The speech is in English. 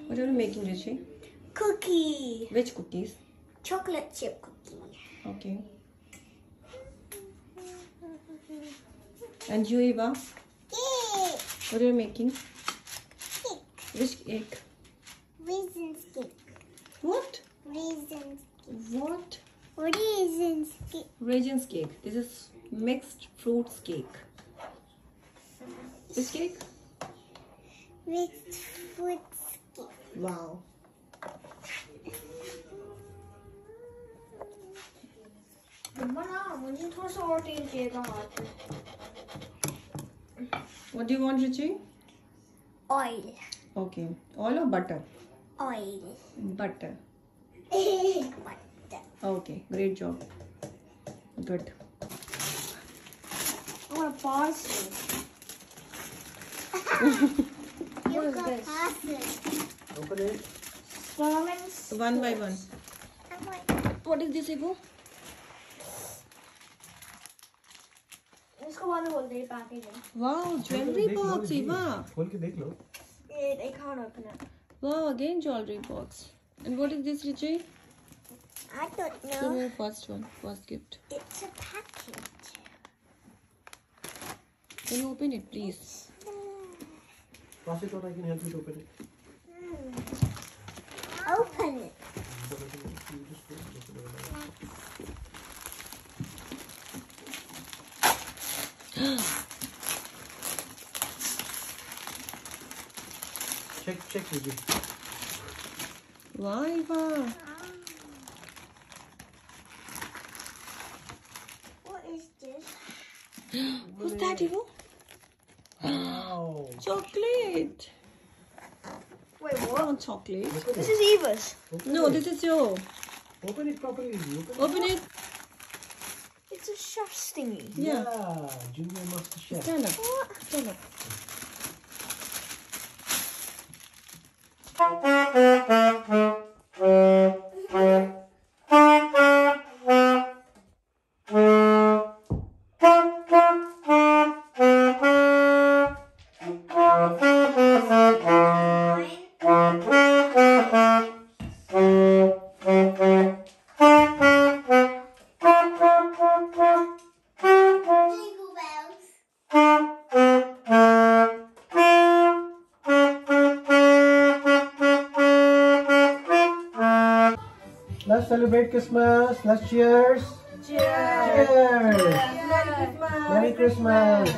What are you making, Rishi? Cookie. Which cookies? Chocolate chip cookie. Okay. And you, Eva? Cake. What are you making? Cake. Which cake? Raisins cake. What? Raisins cake. What? Raisins cake. Raisins cake. This is mixed fruits cake. Which cake? Mixed fruits cake. Wow. मुझे थोड़ा सा और तेल चाहिएगा हाथ में. What do you want, Richi? Oil. Okay. Oil or butter? Oil. Butter. Butter. Okay. Great job. Good. I want to pause this. What is this? Open it. Sermons. One by one. What is this, Eva? इसको बाद में बोल दे packaging. Wow, jewelry box, Eva. खोल के देख लो. I can't open it. Wow, again jewelry box. And what is this, Richi? I don't Show know. me the first one, first gift. It's a package. Can you open it, please? Pass it on. I can help you to open it. Open it. Check with you. Wow, Eva. What is this? Who's that, Eva? Wow. Chocolate. Wait, I what? want chocolate. This is Eva's. No, this is your. Open it properly. Open it. It's a chef's thingy. Yeah. Junior Master Chef. Stand up. What? Stand up. Jingle bells. Let's celebrate Christmas. Let's cheers. Cheers. Cheers. Merry Christmas. Merry Christmas.